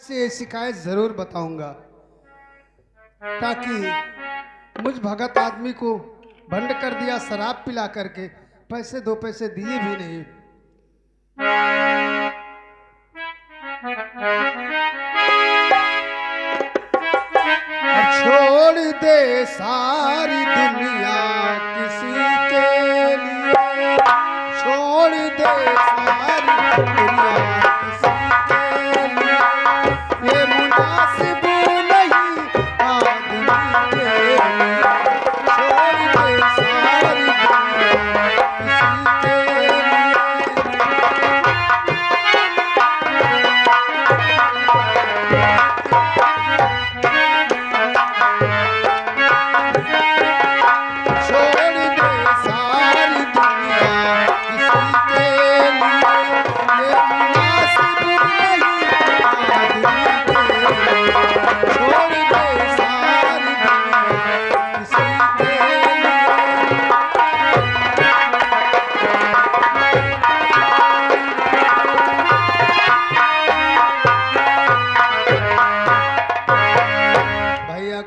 से ये शिकायत जरूर बताऊंगा, ताकि मुझ भगत आदमी को भंड कर दिया शराब पिला करके, पैसे दो पैसे दिए भी नहीं। छोड़ दे सारी दुनिया किसी के लिए, छोड़ दे सारी दुनिया किसी के लिए, ये मुनासिब नहीं आदमी के लिए, छोड़ दे सारी दुनिया किसी के लिए।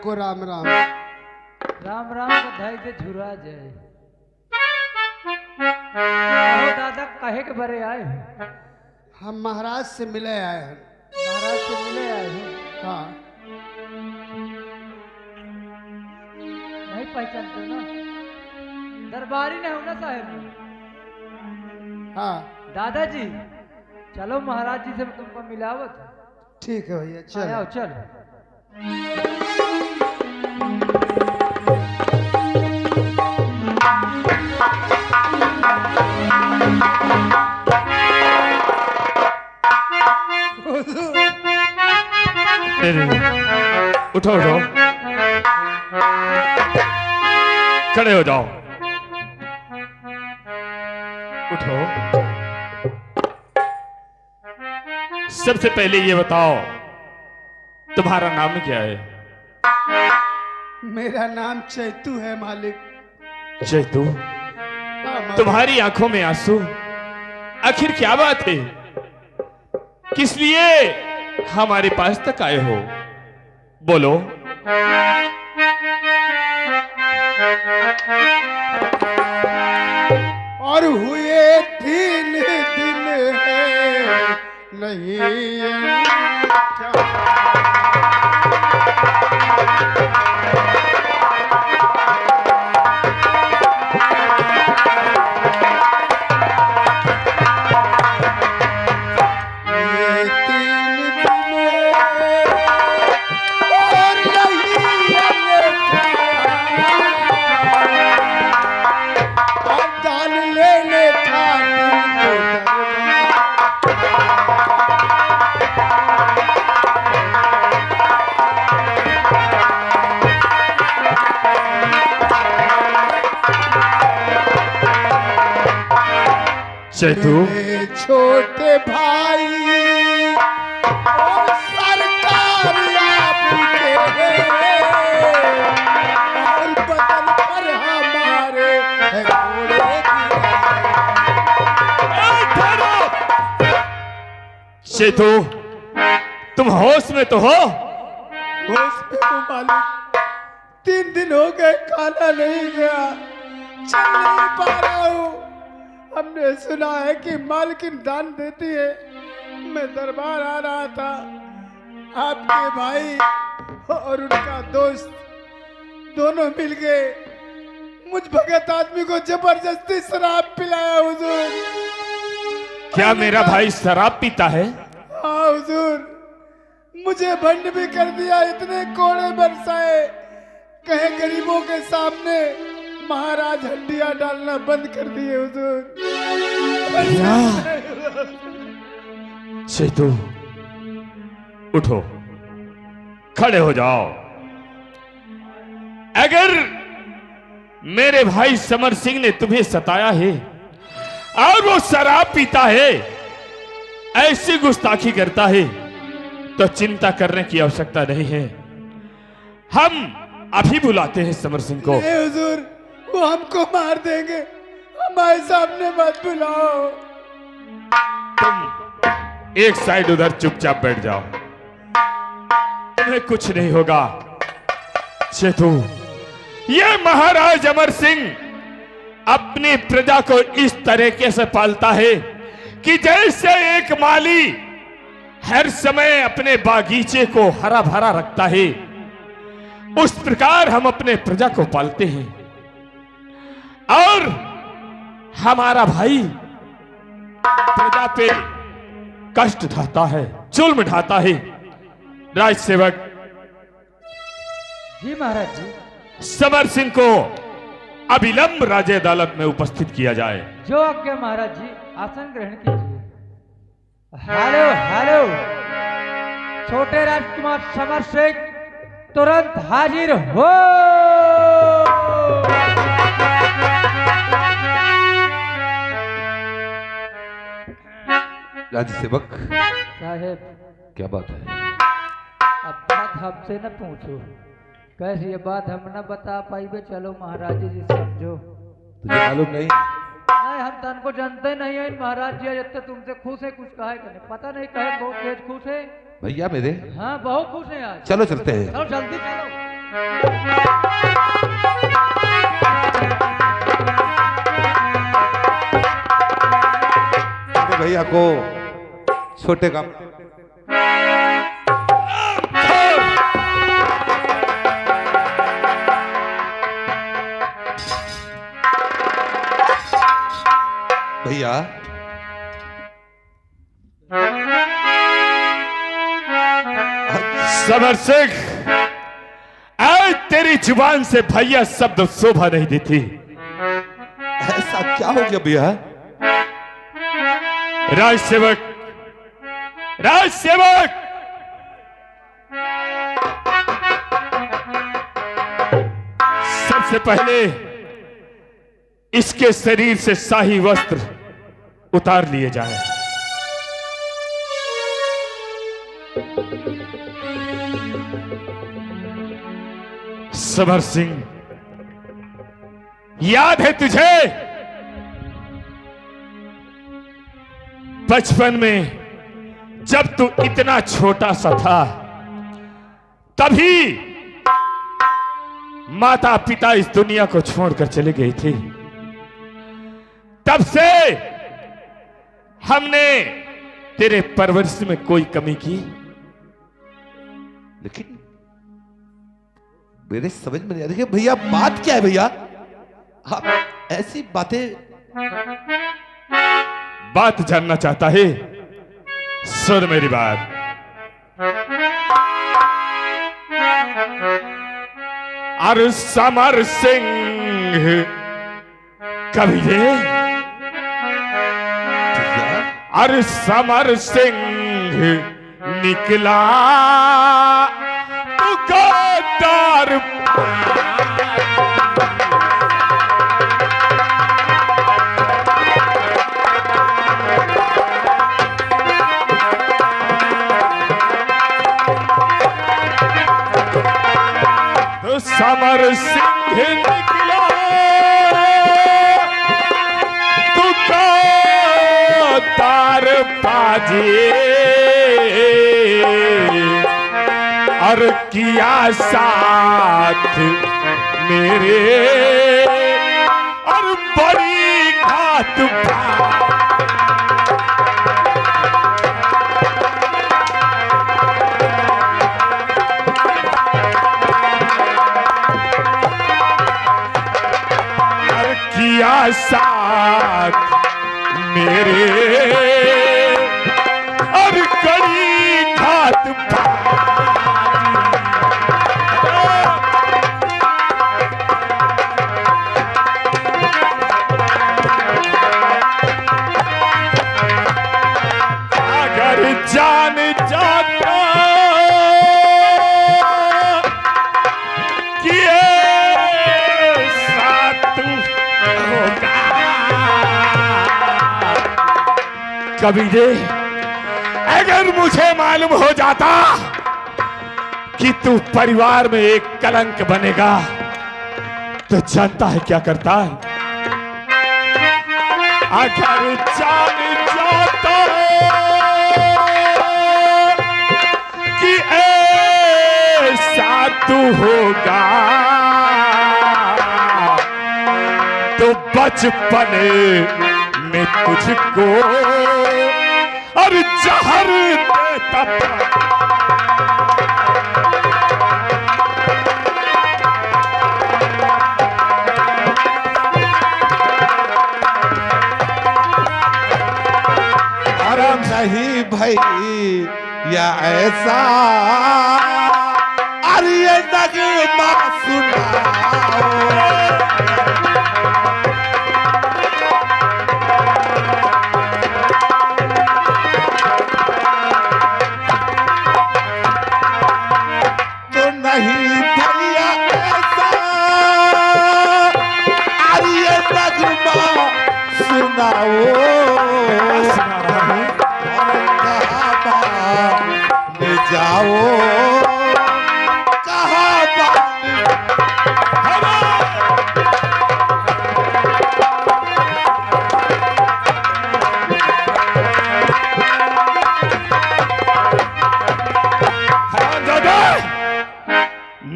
को राम राम। राम राम बधाई से झुरा जाए। आओ दादा कहे के बरे आए हैं? हम महाराज से मिले आए हैं। महाराज से मिले आए हैं? हाँ। नहीं पहचानते ना? दरबारी नहीं हो ना साहब? हाँ। दादाजी चलो महाराज जी से तुमको मिलावत। ठीक है भैया चलो। आओ चलो। उठो उठो, खड़े हो जाओ, उठो। सबसे पहले ये बताओ तुम्हारा नाम क्या है? मेरा नाम चैतू है मालिक। चैतू? तुम्हारी आंखों में आंसू, आखिर क्या बात है? किस लिए हमारे पास तक आए हो? बोलो। और हुए 3 दिन है नहीं चैतू? छोटे भाई और सरकार आपके और बदल पर हमारे घोड़े चैतू तुम होश में तो हो? होश में तो मालिक 3 दिन हो गए, खाना नहीं गया, चल नहीं पा रहा हूँ। हमने सुना है कि मालकिन दान देती है। मैं दरबार आ रहा था, आपके भाई और उनका दोस्त दोनों मिल गए, मुझ भगत आदमी को जबरदस्ती शराब पिलाया हुजूर। क्या मेरा भाई शराब पीता है? हाँ हुजूर, मुझे भंड भी कर दिया, इतने कोड़े बरसाए, कहे गरीबों के सामने महाराज हड्डियां डालना बंद कर दिए हुजूर। चैतू उठो, खड़े हो जाओ। अगर मेरे भाई समर सिंह ने तुम्हें सताया है और वो शराब पीता है, ऐसी गुस्ताखी करता है, तो चिंता करने की आवश्यकता नहीं है। हम अभी बुलाते हैं समर सिंह को। नहीं हुजूर, वो हमको मार देंगे, हमारे सामने मत बुलाओ। तुम एक साइड उधर चुपचाप बैठ जाओ। तुम्हें कुछ नहीं होगा। चेतु, ये महाराज अमर सिंह अपनी प्रजा को इस तरीके से पालता है कि जैसे एक माली हर समय अपने बागीचे को हरा भरा रखता है, उस प्रकार हम अपने प्रजा को पालते हैं। और हमारा भाई प्रजा पे कष्ट ढाता है, जुल्म ढाता है। राज सेवक जी महाराज जी। समर सिंह को अविलंब राज्य अदालत में उपस्थित किया जाए। जो आज्ञा महाराज जी, आसन ग्रहण कीजिए। हेलो हेलो, छोटे राजकुमार समर सिंह तुरंत हाजिर हो। राज्य सेवक साहेब, क्या बात है? अब बात हमसे न पूछो, कैसे ये बात हम न बता पाइबे। चलो महाराज जी समझो। तुझे मालूम नहीं? नहीं, हम तन को जानते नहीं है महाराज जी। जब तक तुमसे खुश है, कुछ कहे करने पता नहीं, कहे बहुत तेज खुश है भैया मेरे। हाँ, बहुत खुश है आज। चलो चलते हैं। चलो जल्दी चलो। भैया को छोटे काम भैया समर सिंह, आज तेरी जुबान से भैया शब्द शोभा नहीं देती। ऐसा क्या हो गया भैया? राज सेवक, राज सेवक, सबसे पहले इसके शरीर से शाही वस्त्र उतार लिए जाए। समर सिंह, याद है तुझे बचपन में जब तू इतना छोटा सा था, तभी माता पिता इस दुनिया को छोड़कर चले गए थे। तब से हमने तेरे परवरिश में कोई कमी की? लेकिन मेरे समझ में नहीं आ रही भैया, बात क्या है भैया? आप ऐसी बातें। बात जानना चाहता है? सुन मेरी बात। अरे समर सिंह कबीरे, अरे समर सिंह निकला तू गद्दार। समर सिंह निकला तू तार बाजे, और किया साथ मेरे, और बड़ी घात किया साथ मेरे, और कड़ी घात अगर जान जाता कि कबीरे, अगर मुझे मालूम हो जाता कि तू परिवार में एक कलंक बनेगा, तो जानता है क्या करता है? अगर जान जाता कि तू होगा तो बचपन में तुझको और जहर देता था। नहीं भाई या ऐसा अरे ये नगमा सुनाओ। तो नहीं भैया ऐसा अरे ये नगमा सुनाओ। जाओ कहाँ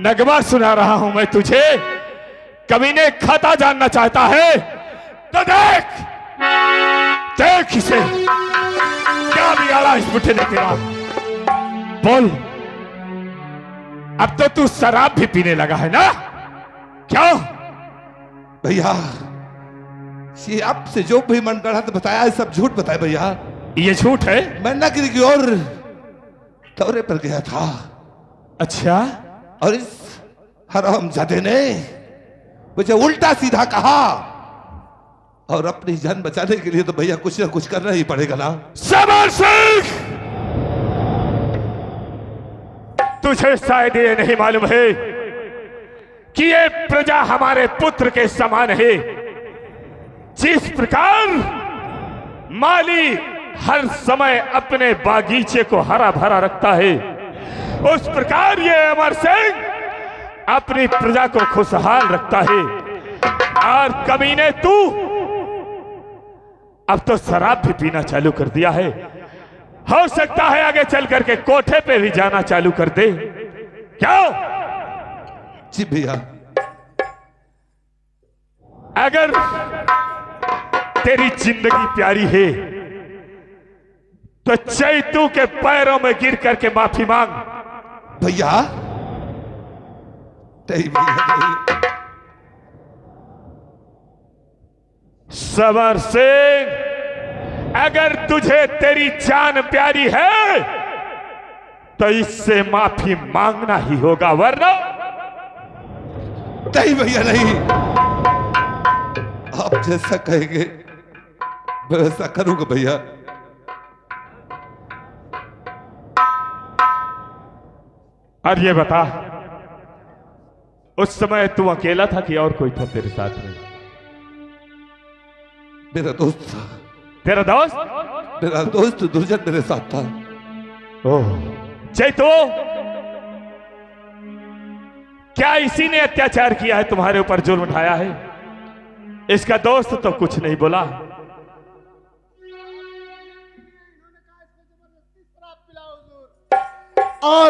नगमा सुना रहा हूं मैं तुझे। कमीने खाता जानना चाहता है तो देख देख इसे क्या बिगाड़ा इस बुढ़े ने तेरा। बोल अब तो तू शराब भी पीने लगा है ना? क्यों भैया? ये आपसे जो भी मन करा तो बताया है, सब झूठ बताया भैया। ये झूठ है? मैं नगरी की ओर दौरे पर गया था। अच्छा? और इस हरामजादे ने मुझे उल्टा सीधा कहा, और अपनी जान बचाने के लिए तो भैया कुछ ना कुछ करना ही पड़ेगा ना। समर सिंह, तुझे शायद ये नहीं मालूम है कि ये प्रजा हमारे पुत्र के समान है। जिस प्रकार माली हर समय अपने बागीचे को हरा भरा रखता है, उस प्रकार ये अमर सिंह अपनी प्रजा को खुशहाल रखता है। और कमीने तू अब तो शराब भी पीना चालू कर दिया है। हो सकता है आगे चल करके कोठे पे भी जाना चालू कर दे। क्यों? जी भैया। अगर तेरी जिंदगी प्यारी है तो चैतू के पैरों में गिर करके माफी मांग। भैया नहीं भैया नहीं। समर सिंह, अगर तुझे तेरी जान प्यारी है तो इससे माफी मांगना ही होगा, वरना नहीं भैया नहीं। आप जैसा कहेंगे मैं वैसा करूंगा भैया। और ये बता, उस समय तू अकेला था कि और कोई था तेरे साथ में? मेरा दोस्त था। तेरा दोस्त? मेरा दोस्त दुर्जन मेरे साथ था। ओह चैतो, क्या इसी ने अत्याचार किया है, तुम्हारे ऊपर जुर्म उठाया है? इसका दोस्त तो कुछ नहीं बोला। और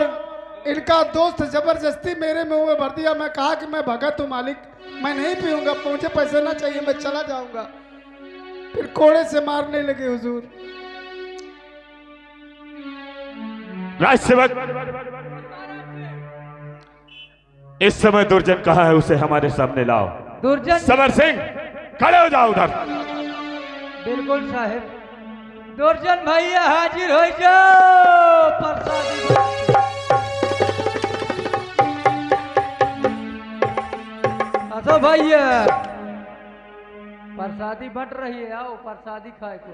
इनका दोस्त जबरदस्ती मेरे मुंह में भर दिया। मैं कहा कि मैं भगत हूं मालिक, मैं नहीं पीऊंगा, मुझे पैसे ना चाहिए, मैं चला जाऊंगा। फिर कोड़े से मारने लगे हुजूर। राजसेवक, इस समय दुर्जन कहाँ है? उसे हमारे सामने लाओ। दुर्जन? समर सिंह, खड़े हो जाओ उधर। बिल्कुल साहब। दुर्जन भैया हाजिर हो जाओ। प्रसादी असो भैया, प्रसादी बट रही है, आओ प्रसादी खाए को।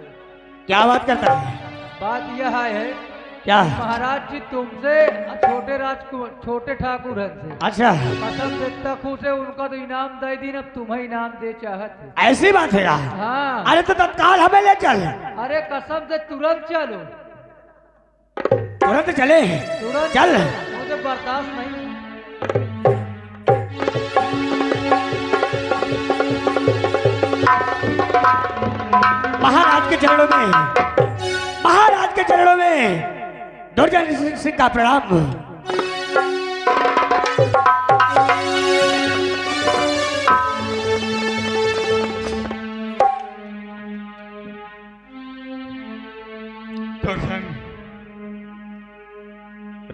क्या बात करता है? बात यह है क्या? महाराज जी तुमसे छोटे राजकुमार छोटे ठाकुर से अच्छा, कसम देता खुश है, उनका तो इनाम दे दी, अब तुम्हें इनाम दे चाहत। ऐसी बात है यार? हाँ। अरे तो तत्काल हमें ले चल। अरे कसम से तुरंत चलो। तुरंत चले? तुरंत चल। मुझे बर्दाश्त नहीं। महाराज के चरणों में, महाराज के चरणों में दुर्जन सिंह का प्रणाम।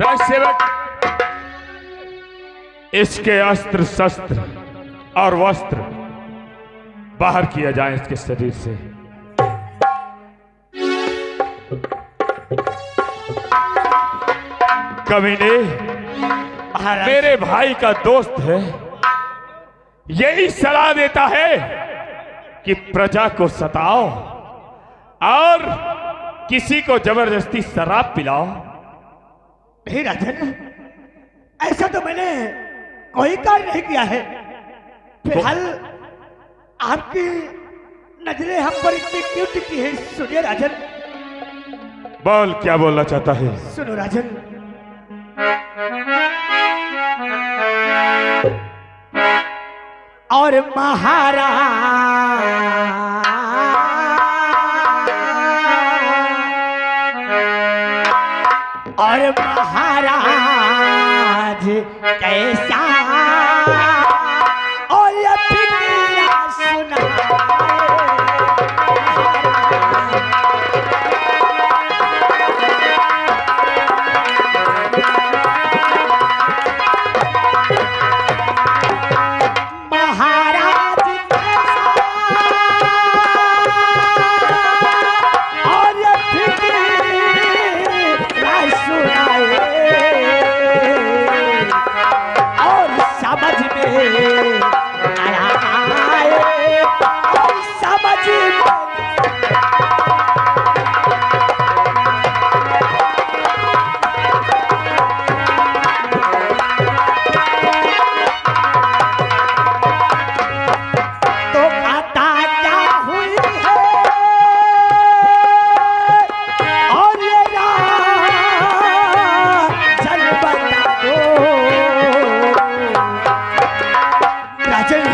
राजसेवक, इसके अस्त्र शस्त्र और वस्त्र बाहर किया जाए इसके शरीर से। कमीने, मेरे भाई का दोस्त है, यही सलाह देता है कि प्रजा को सताओ और किसी को जबरदस्ती शराब पिलाओ। नहीं राजन, ऐसा तो मैंने कोई कार्य नहीं किया है। फिलहाल आपकी नजरें हम पर इतनी क्यों टिकी है? सुनिए राजन। बोल, क्या बोलना चाहता है? सुनो राजन, और महाराज और महाराज कैसा और ये फिक्रा सुनाए। महाराज कैसा और ये फिक्रा सुनाए और समझ में आया और समझ में तो खाता क्या हुई है और ये राजन बता दो। राजन,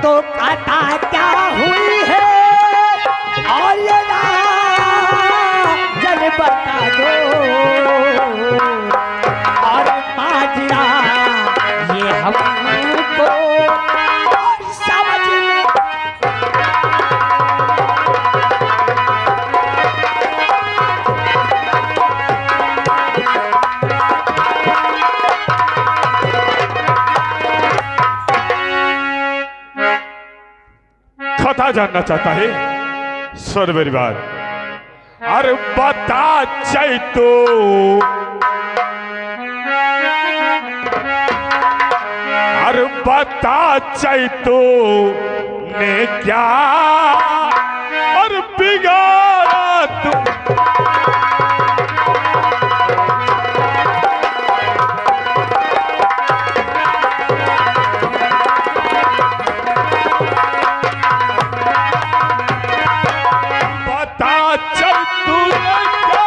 तो खाता क्या हुई है और ये राजन बता दो। और माजरा ये हमको और समझ में कथा जानना चाहता है? सुन मेरी बात। अरे बता चैतो, अरे बता चैतो ने क्या और बिगाड़ा तुम। बता चैतो ने क्या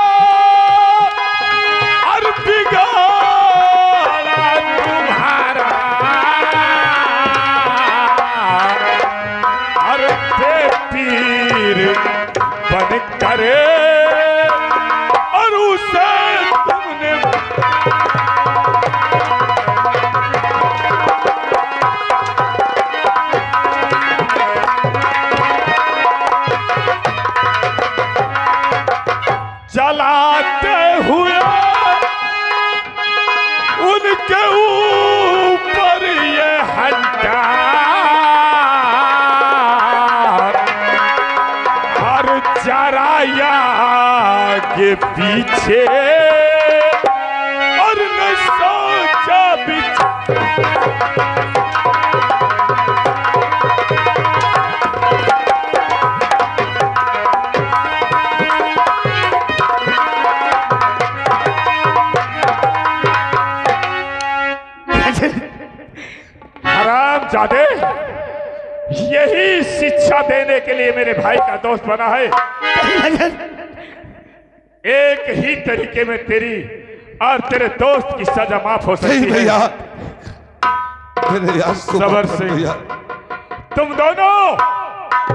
और बिगाड़ा तुम्हारा। अरे बेपीर बन करे और उसे तुमने जलाते हुए उनके ऊपर ये हड्डा और जराया के पीछे और न सोचा पीछे। हरामजादे, यही शिक्षा देने के लिए मेरे भाई का दोस्त बना है। एक ही तरीके में तेरी और तेरे दोस्त की सजा माफ हो सकती है। भैया, मेरे यार सबर से भैया, तुम दोनों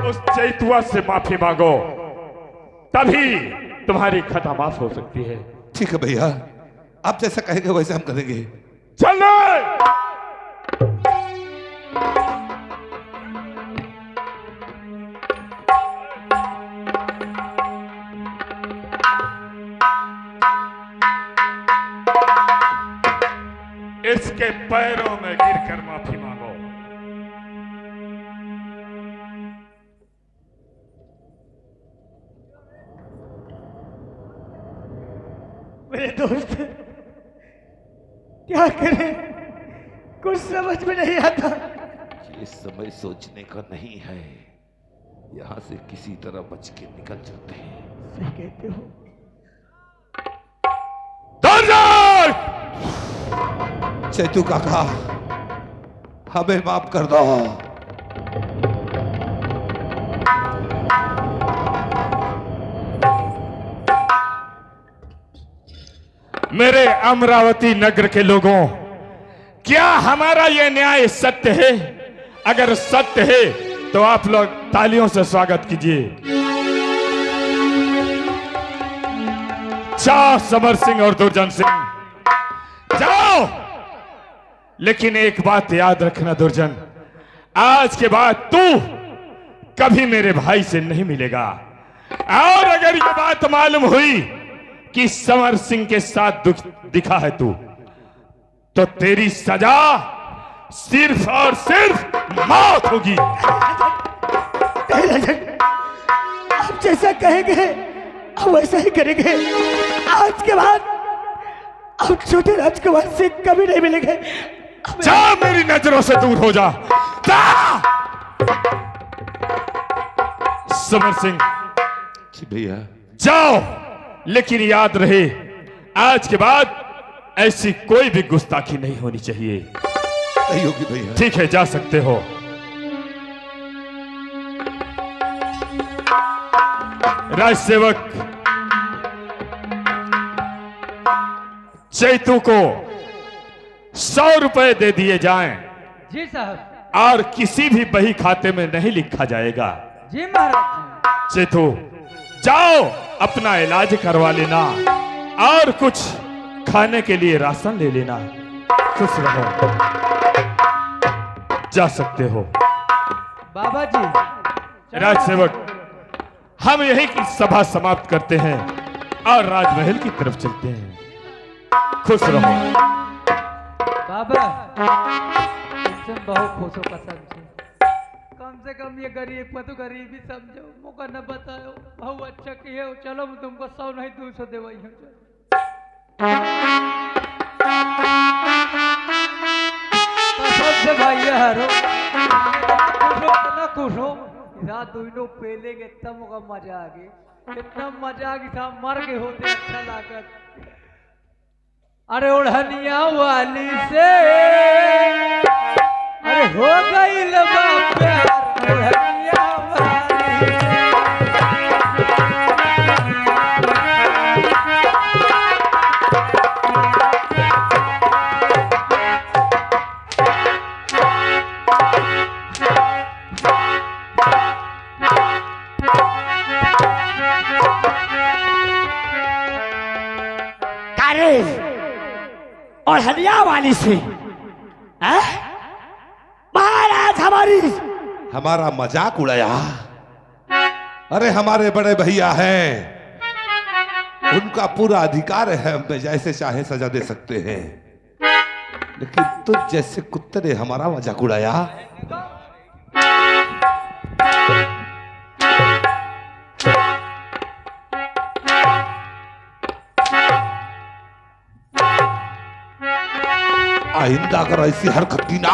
उस चैतुआ से माफी मांगो, तभी तुम्हारी खता माफ हो सकती है। ठीक है भैया, आप जैसा कहेंगे वैसे हम करेंगे। चल रहे। इसके पैरों में गिरकर माफी मांगो। मेरे दोस्त क्या करें, कुछ समझ में नहीं आता। ये समय सोचने का नहीं है, यहाँ से किसी तरह बच के निकल जाते हैं। सही कहते हो। चैतू काका, हमें माफ कर दो। मेरे अमरावती नगर के लोगों, क्या हमारा यह न्याय सत्य है? अगर सत्य है तो आप लोग तालियों से स्वागत कीजिए। जाओ समर सिंह और दुर्जन सिंह, जाओ। लेकिन एक बात याद रखना दुर्जन, आज के बाद तू कभी मेरे भाई से नहीं मिलेगा। और अगर यह बात मालूम हुई कि समर सिंह के साथ दिखा है तू, तो तेरी सजा सिर्फ और सिर्फ मौत होगी। आप जैसा कहेंगे हम वैसा ही करेंगे। आज के बाद अब छोटे राजकुमार से कभी नहीं मिलेंगे। जा, मेरी नजरों से दूर हो जा। समर सिंह जी भैया। जाओ, लेकिन याद रहे आज के बाद ऐसी कोई भी गुस्ताखी नहीं होनी चाहिए। नहीं होगी भैया। ठीक है, जा सकते हो। राजसेवक चैतू को 100 रुपए दे दिए जाएं जी साहब। और किसी भी बही खाते में नहीं लिखा जाएगा। जी महाराज। चैतू जाओ, अपना इलाज करवा लेना और कुछ खाने के लिए राशन ले लेना। खुश रहो, जा सकते हो। बाबा जी। राजसेवक, हम यही की सभा समाप्त करते हैं और राजमहल की तरफ चलते हैं। खुश रहो। बाबा तुमसे बहुत खुश हो कसम से। कम से कम ये गरीब को तो गरीबी समझो, मुझको न बताओ। बहुत अच्छा किए हो। चलो मैं तुमको 100 नहीं 200 दे वही। सबसे भाई हरो खुश हो। रात दोनों पहले के तब मुझे मजा आ गई। इतना मजा आ गई था, मर के होते अच्छा लागत। अरे ओढ़निया वाली से अरे हो गई प्यार। ओढ़निया वाली और हनिया वाली से महाराज हमारा मजाक उड़ाया। अरे हमारे बड़े भैया हैं, उनका पूरा अधिकार है, हमें जैसे चाहे सजा दे सकते हैं। लेकिन तुझ जैसे कुत्ते ने हमारा मजाक उड़ाया। आइंदा अगर ऐसी हरकत की ना,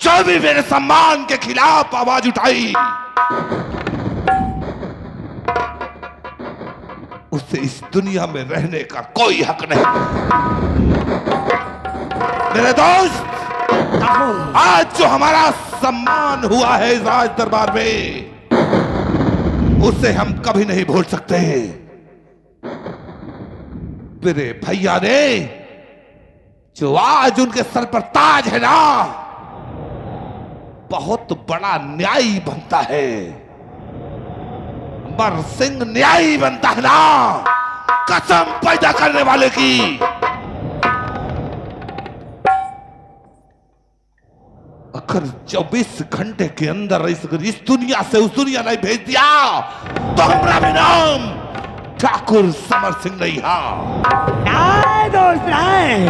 जो भी मेरे सम्मान के खिलाफ आवाज उठाई, उसे इस दुनिया में रहने का कोई हक नहीं। मेरे दोस्त, आज जो हमारा सम्मान हुआ है इस राज दरबार में, उसे हम कभी नहीं भूल सकते। मेरे भैया ने जो आज उनके सर पर ताज है ना, बहुत बड़ा न्यायी बनता है। अमर सिंह न्यायी बनता है ना, कसम पैदा करने वाले की। अगर 24 घंटे के अंदर इस दुनिया से उस दुनिया नहीं भेज दिया, तो हमारा भी नाम ठाकुर समर सिंह नैया। नहीं दोस्त नहीं,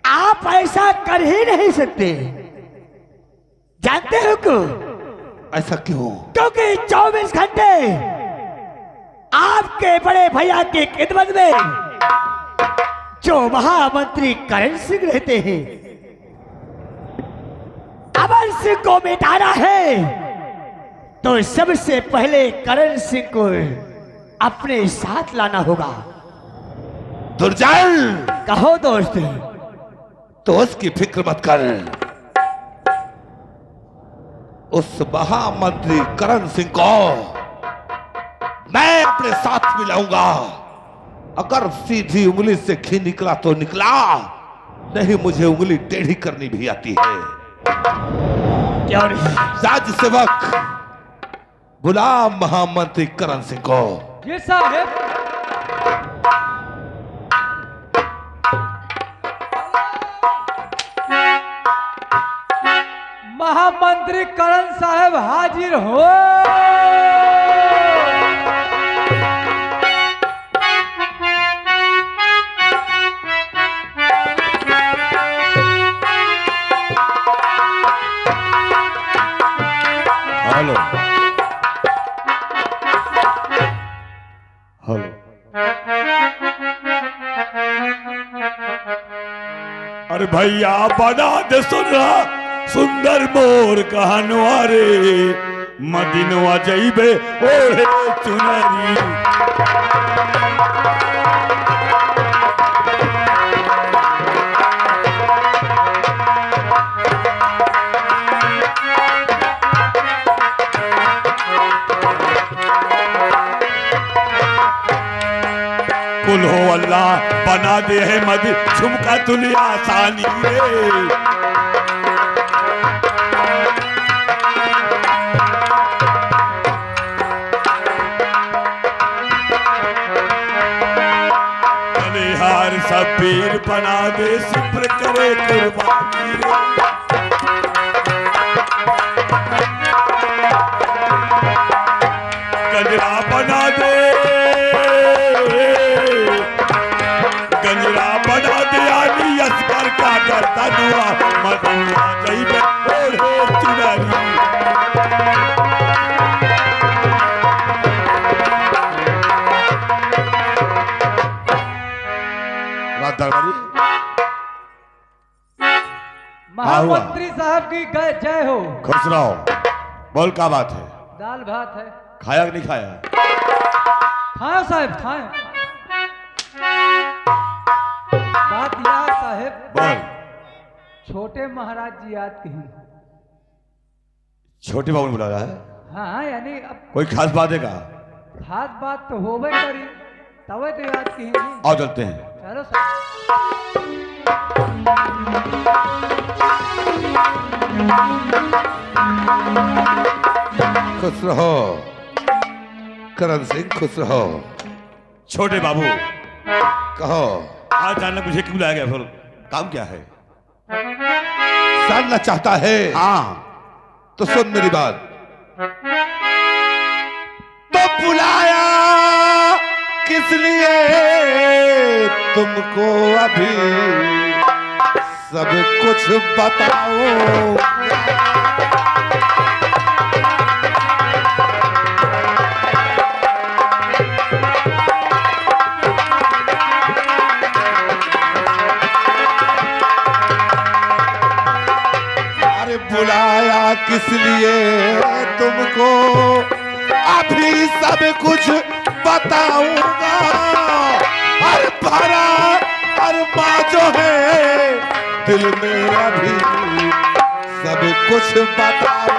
आप ऐसा कर ही नहीं सकते। जानते हो क्यों? ऐसा क्यों? क्योंकि 24 घंटे आपके बड़े भैया की खिदमत में जो महामंत्री करण सिंह रहते हैं, अमर सिंह को मिटाना है तो सबसे पहले करण सिंह को अपने साथ लाना होगा। दुर्जन, कहो दोस्त। दोस्त की फिक्र मत कर, उस महामंत्री करण सिंह को मैं अपने साथ मिलाऊंगा। अगर सीधी उंगली से घी निकला तो निकला, नहीं मुझे उंगली टेढ़ी करनी भी आती है। क्यों नहीं? राज सेवक बुला महामंत्री करण सिंह को। ये साहब। महामंत्री करण साहब हाजिर हो। Hello hello. अरे भैया बना दे सुना सुंदर मोर कहनवा रे, मदिनवा जइबे ओढ़े चुनरी। कुल हो अल्लाह बना दे है मद झुमका तुलिया आसानी रे। बलिहार सब पीर बना दे सिपर करे कुर्बानी रे। गंजरा बना दे, गंजरा बना दे आनी अस्कर का करता दुआ, मदुआ जइबे ओढ़े चुनरी। रात दरबारी महामंत्री साहब की जय हो। खुश रहो। बोल क्या बात है? दाल भात है। खाया कि नहीं खाया? खाओ साहब खाएं। बात यह है साहब, बोल। छोटे महाराज जी याद कहीं। छोटे बाबू ने बुलाया है? हाँ यानी अब कोई खास बात है का? खास बात तो होबे करी, तवे तो याद कहीं। आओ चलते हैं। चलो साहब। खुश रहो करण सिंह, खुश रहो। छोटे बाबू कहो, आज जानना मुझे क्यों लाया गया? फिर काम क्या है? जानना चाहता है? हाँ तो सुन मेरी बात। तो बुलाया किस लिए तुमको, अभी सब कुछ बताओ। अरे बुलाया किस लिए तुमको, अभी सब कुछ बताऊंगा। और भरा अरमा जो है दिल में, अभी सब कुछ बताऊं।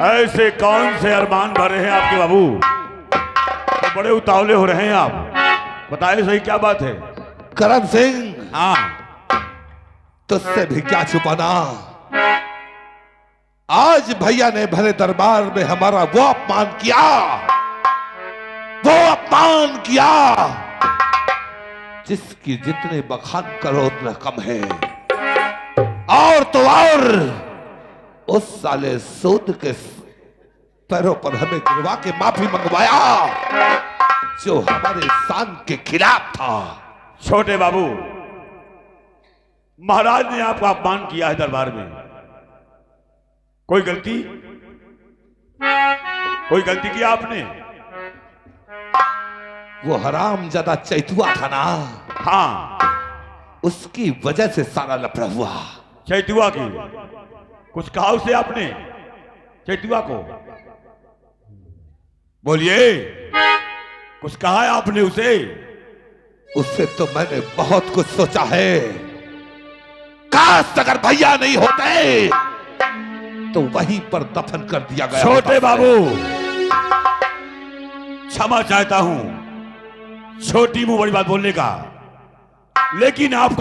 ऐसे कौन से अरमान भरे हैं आपके बाबू? तो बड़े उतावले हो रहे हैं आप, बताइए सही क्या बात है? करण सिंह, हाँ तुझसे भी क्या छुपाना। आज भैया ने भरे दरबार में हमारा वो अपमान किया, वो अपमान अपमान किया, जिसकी जितने बखान करो उतना कम है। और तो और उस साले सूद के पैरों पर हमें गिरवा के माफी मंगवाया, जो हमारे शान के खिलाफ था। छोटे बाबू, महाराज ने आपका अपमान किया है दरबार में। कोई गलती की आपने? वो हराम ज्यादा चैतुआ था ना, हाँ, उसकी वजह से सारा लफड़ा हुआ। चैतुआ की कुछ कहा उसे आपने? चैतुआ को बोलिए, कुछ कहा है आपने उसे? उससे तो मैंने बहुत कुछ सोचा है। काश अगर भैया नहीं होते तो वहीं पर दफन कर दिया गया। छोटे बाबू, क्षमा चाहता हूं छोटी मुंह बड़ी बात बोलने का, लेकिन आपका